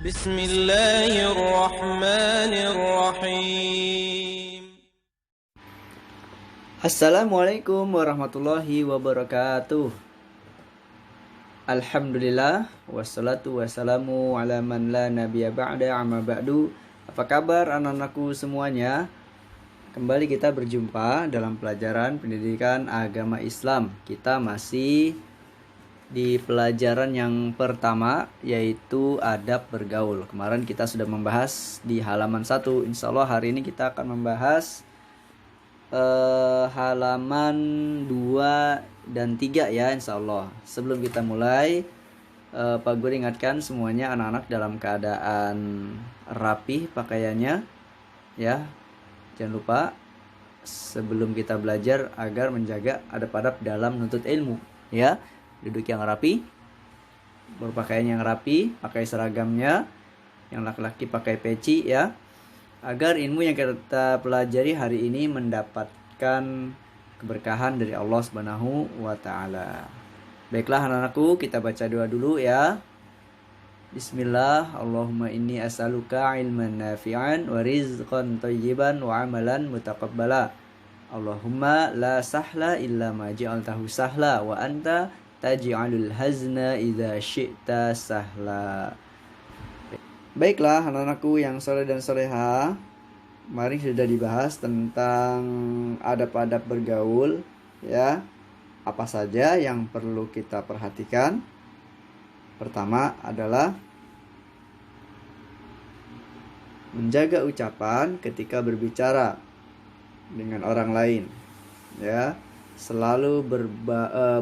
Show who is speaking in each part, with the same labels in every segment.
Speaker 1: Bismillahirrahmanirrahim.
Speaker 2: Assalamualaikum warahmatullahi wabarakatuh. Alhamdulillah, wassalatu wassalamu ala man la nabiyya ba'da, amma ba'du. Apa kabar anak-anakku semuanya? Kembali kita berjumpa dalam pelajaran pendidikan agama Islam. Kita masih di pelajaran yang pertama, yaitu adab bergaul. Kemarin kita sudah membahas di halaman 1. Insya Allah hari ini kita akan membahas halaman 2 dan 3 ya, insya Allah. Sebelum kita mulai, Pak Guru ingatkan semuanya anak-anak dalam keadaan rapi pakaiannya ya. Jangan lupa sebelum kita belajar agar menjaga adab-adab dalam menuntut ilmu ya. Duduk yang rapi, berpakaian yang rapi, pakai seragamnya. Yang laki-laki pakai peci ya, agar ilmu yang kita pelajari hari ini mendapatkan keberkahan dari Allah Subhanahu wa taala. Baiklah anak-anakku, kita baca doa dulu ya. Bismillah, Allahumma inni as'aluka ilman nafi'an wa rizqan thayyiban wa amalan mutaqabbala. Allahumma la sahla illa ma ja'altahu sahla wa anta taj'alul hazna idza syi'ta sahla. Baiklah anak-anakku yang soleh dan soleha, kemarin sudah dibahas tentang adab-adab bergaul ya. Apa saja yang perlu kita perhatikan? Pertama adalah menjaga ucapan ketika berbicara dengan orang lain ya. Selalu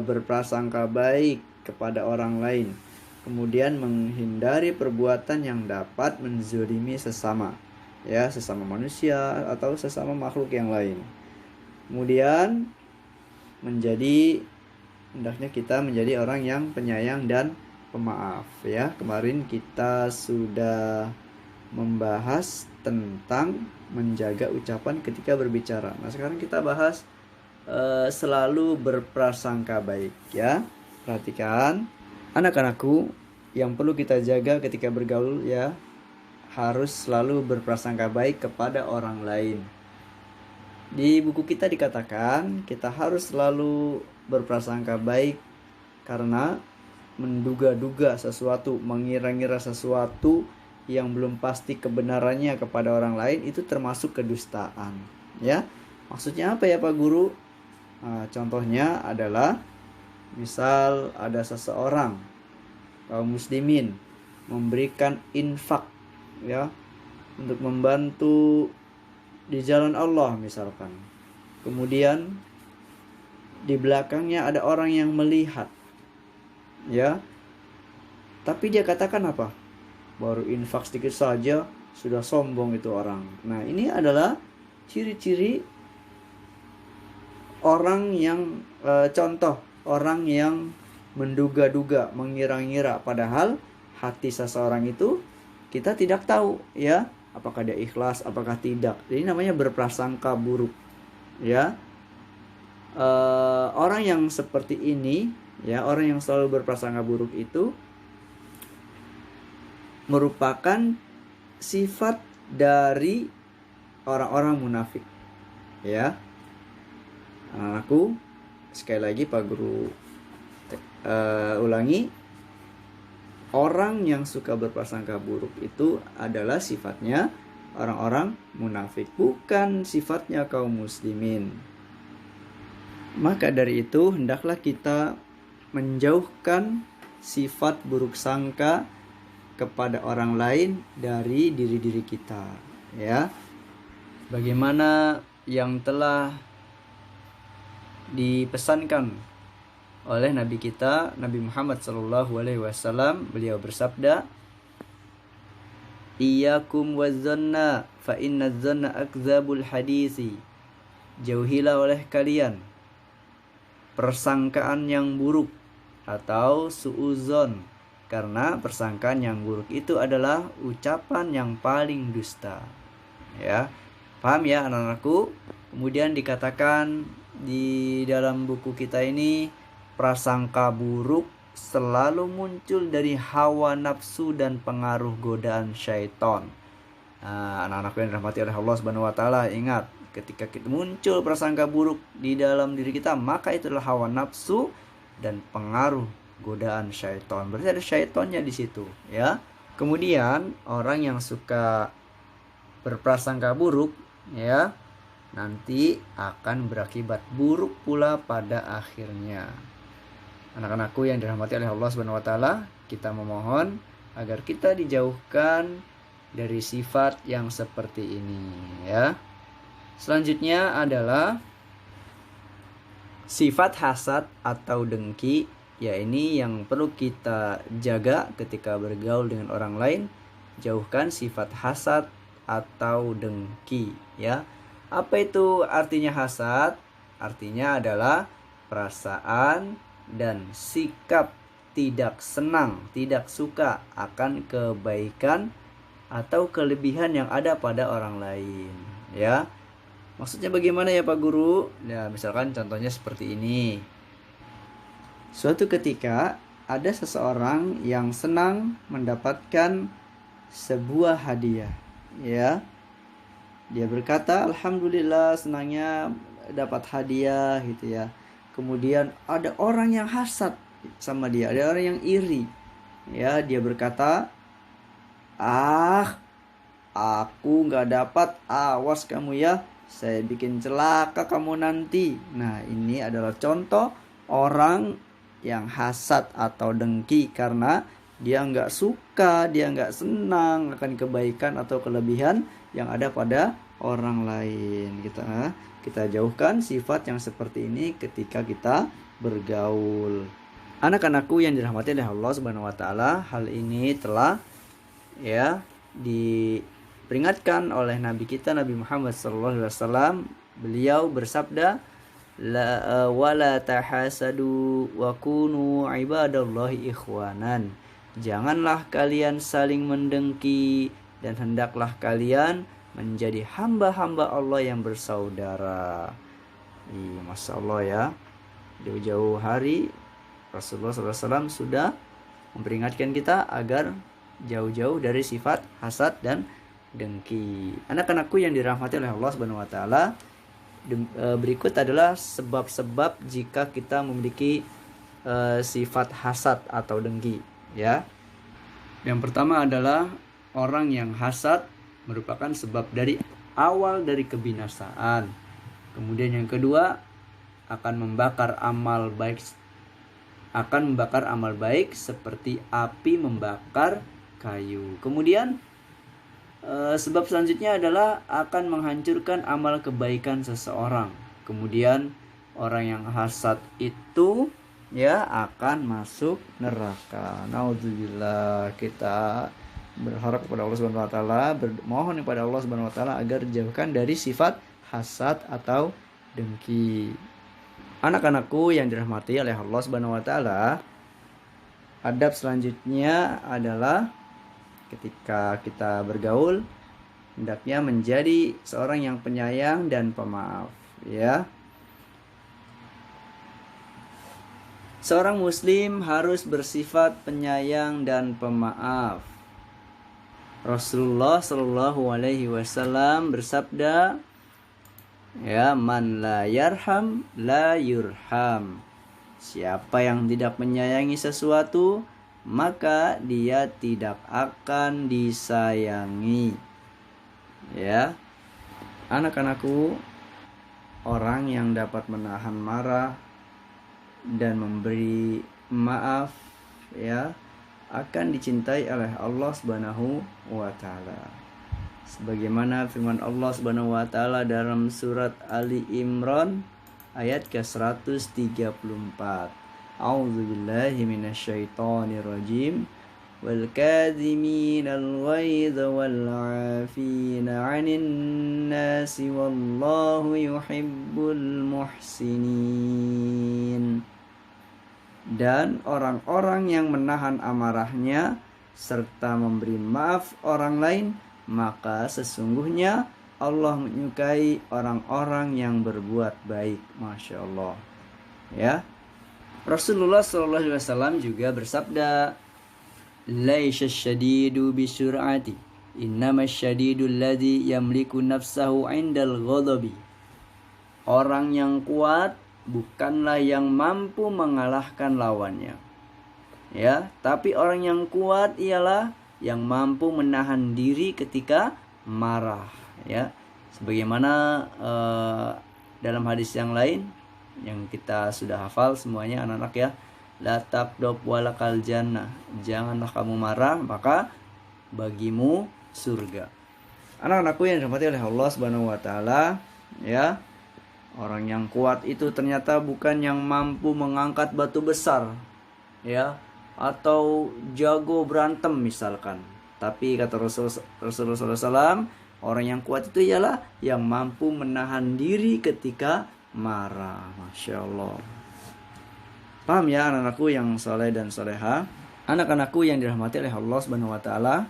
Speaker 2: berprasangka baik kepada orang lain. Kemudian menghindari perbuatan yang dapat menzalimi sesama ya, sesama manusia atau sesama makhluk yang lain. Kemudian hendaknya kita menjadi orang yang penyayang dan pemaaf ya. Kemarin kita sudah membahas tentang menjaga ucapan ketika berbicara. Nah, sekarang kita bahas selalu berprasangka baik ya. Perhatikan anak-anakku, yang perlu kita jaga ketika bergaul ya, harus selalu berprasangka baik kepada orang lain. Di buku kita dikatakan kita harus selalu berprasangka baik karena menduga-duga sesuatu, mengira-ngira sesuatu yang belum pasti kebenarannya kepada orang lain itu termasuk kedustaan ya. Maksudnya apa ya Pak Guru? Nah, contohnya adalah misal ada seseorang kaum muslimin memberikan infak ya, untuk membantu di jalan Allah misalkan. Kemudian di belakangnya ada orang yang melihat ya, tapi dia katakan apa? Baru infak sedikit saja sudah sombong itu orang. Nah, ini adalah ciri-ciri orang yang contoh orang yang menduga-duga, mengira-ngira, padahal hati seseorang itu kita tidak tahu ya, apakah dia ikhlas, apakah tidak. Jadi namanya berprasangka buruk ya. Orang yang seperti ini ya, orang yang selalu berprasangka buruk itu merupakan sifat dari orang-orang munafik ya. Aku sekali lagi Pak Guru ulangi, orang yang suka berprasangka buruk itu adalah sifatnya orang-orang munafik, bukan sifatnya kaum muslimin. Maka dari itu hendaklah kita menjauhkan sifat buruk sangka kepada orang lain dari diri-diri kita ya. Bagaimana yang telah dipesankan oleh Nabi kita, Nabi Muhammad SAW, beliau bersabda, "Iyyakum wazzanna fa inna dzanna akdzabul hadisi." Jauhilah oleh kalian persangkaan yang buruk atau suuzon, karena persangkaan yang buruk itu adalah ucapan yang paling dusta. Ya, paham ya anak-anakku? Kemudian dikatakan di dalam buku kita ini, prasangka buruk selalu muncul dari hawa nafsu dan pengaruh godaan syaitan. Nah, anak-anak yang dirahmati oleh Allah Subhanahu wa taala, ingat, ketika kita muncul prasangka buruk di dalam diri kita, maka itu adalah hawa nafsu dan pengaruh godaan syaitan. Berarti ada syaitannya di situ, ya. Kemudian orang yang suka berprasangka buruk, ya, nanti akan berakibat buruk pula pada akhirnya. Anak-anakku yang dirahmati oleh Allah Subhanahu wa taala, kita memohon agar kita dijauhkan dari sifat yang seperti ini, ya. Selanjutnya adalah sifat hasad atau dengki, ya ini yang perlu kita jaga ketika bergaul dengan orang lain. Jauhkan sifat hasad atau dengki, ya. Apa itu artinya hasad? Artinya adalah perasaan dan sikap tidak senang, tidak suka akan kebaikan atau kelebihan yang ada pada orang lain, ya. Maksudnya bagaimana ya Pak Guru? Ya, misalkan contohnya seperti ini. Suatu ketika ada seseorang yang senang mendapatkan sebuah hadiah, ya. Dia berkata, "Alhamdulillah, senangnya dapat hadiah," gitu ya. Kemudian ada orang yang hasad sama dia, ada orang yang iri. Ya, dia berkata, "Ah, aku nggak dapat, awas kamu ya, saya bikin celaka kamu nanti." Nah, ini adalah contoh orang yang hasad atau dengki karena dia nggak suka, dia nggak senang akan kebaikan atau kelebihan yang ada pada orang lain. Kita jauhkan sifat yang seperti ini ketika kita bergaul. Anak-anakku yang dirahmati oleh Allah Subhanahu wa taala, hal ini telah ya diperingatkan oleh Nabi kita Nabi Muhammad SAW. Beliau bersabda, wala tahasadu wa kunu ibadallahi ikhwanan. Janganlah kalian saling mendengki dan hendaklah kalian menjadi hamba-hamba Allah yang bersaudara. Masya Allah ya, jauh-jauh hari Rasulullah SAW sudah memperingatkan kita agar jauh-jauh dari sifat hasad dan dengki. Anak-anakku yang dirahmati oleh Allah Subhanahu wa taala, berikut adalah sebab-sebab jika kita memiliki sifat hasad atau dengki, ya. Yang pertama adalah orang yang hasad merupakan sebab dari awal dari kebinasaan. Kemudian yang kedua, akan membakar amal baik seperti api membakar kayu. Kemudian sebab selanjutnya adalah akan menghancurkan amal kebaikan seseorang. Kemudian orang yang hasad itu ya akan masuk neraka. Naudzubillah. Kita berharap kepada Allah Subhanahu wa taala, bermohon kepada Allah Subhanahu wa taala agar dijauhkan dari sifat hasad atau dengki. Anak-anakku yang dirahmati oleh Allah Subhanahu wa taala, adab selanjutnya adalah ketika kita bergaul hendaknya menjadi seorang yang penyayang dan pemaaf, ya. Seorang muslim harus bersifat penyayang dan pemaaf. Rasulullah Shallallahu alaihi wasallam bersabda, ya, man la yarham la yurham. Siapa yang tidak menyayangi sesuatu, maka dia tidak akan disayangi. Ya. Anak-anakku, orang yang dapat menahan marah dan memberi maaf, ya, akan dicintai oleh Allah Subhanahu wa taala. Sebagaimana firman Allah Subhanahu wa taala dalam surat Ali Imran ayat ke-134. A'udzubillahi minasyaitonirrajim. Wal kadhiminal ghaidha wal 'afina 'anil nasi wallahu yuhibbul muhsinin. Dan orang-orang yang menahan amarahnya serta memberi maaf orang lain, maka sesungguhnya Allah menyukai orang-orang yang berbuat baik. Masya Allah, ya. Rasulullah SAW juga bersabda, "Laisa syadidu bisur'ati, innama syadidu alladhi yamliku nafsahu 'indal ghadabi." Orang yang kuat bukanlah yang mampu mengalahkan lawannya. Ya, tapi orang yang kuat ialah yang mampu menahan diri ketika marah, ya. Sebagaimana dalam hadis yang lain yang kita sudah hafal semuanya anak-anak ya, la taqdab walakal jannah, janganlah kamu marah maka bagimu surga. Anak-anakku yang dirahmati oleh Allah Subhanahu wa taala, ya. Orang yang kuat itu ternyata bukan yang mampu mengangkat batu besar, ya, atau jago berantem misalkan. Tapi kata Rasulullah SAW, orang yang kuat itu ialah yang mampu menahan diri ketika marah. Masya Allah. Paham ya anak-anakku yang soleh dan soleha? Anak-anakku yang dirahmati oleh Allah Subhanahu wa taala,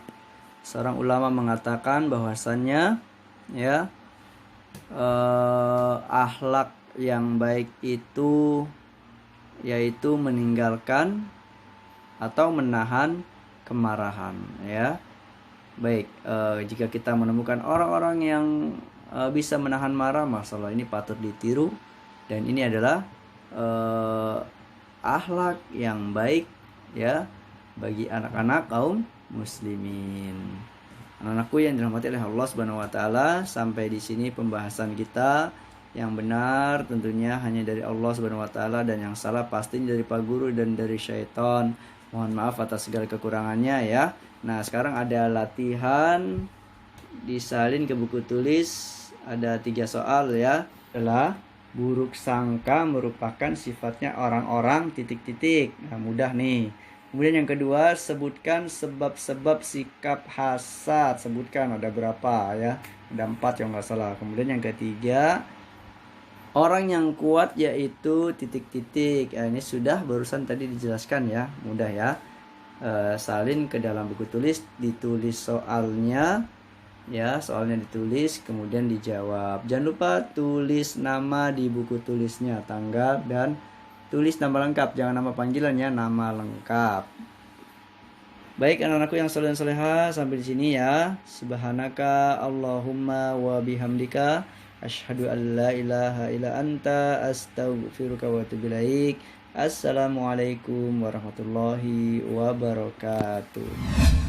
Speaker 2: seorang ulama mengatakan bahwasannya, ya, akhlak yang baik itu yaitu meninggalkan atau menahan kemarahan, ya. Baik, jika kita menemukan orang-orang yang bisa menahan marah, masalah ini patut ditiru, dan ini adalah akhlak yang baik, ya, bagi anak-anak kaum muslimin. Anak-anakku yang dirahmati oleh Allah Subhanahu wa taala, sampai di sini pembahasan kita. Yang benar tentunya hanya dari Allah Subhanahu wa taala, dan yang salah pastinya dari Pak Guru dan dari syaitan. Mohon maaf atas segala kekurangannya ya. Nah, sekarang ada latihan disalin ke buku tulis, ada 3 soal ya. Adalah buruk sangka merupakan sifatnya orang-orang titik-titik. Nah, mudah nih. Kemudian yang kedua, sebutkan sebab-sebab sikap hasad. Sebutkan ada berapa ya? Ada 4 yang nggak salah. Kemudian yang ketiga, orang yang kuat yaitu titik-titik. Ini sudah barusan tadi dijelaskan ya, mudah ya. Salin ke dalam buku tulis, ditulis soalnya, ya, soalnya ditulis, kemudian dijawab. Jangan lupa tulis nama di buku tulisnya, tanggal, dan tulis nama lengkap, jangan nama panggilan ya, nama lengkap. Baik anak-anakku yang soleh dan soleha, sampai di sini ya. Subhanaka Allahumma wa bihamdika, asyhadu an la ilaha illa anta, astaghfiruka wa atubu ilaik. Assalamualaikum warahmatullahi wabarakatuh.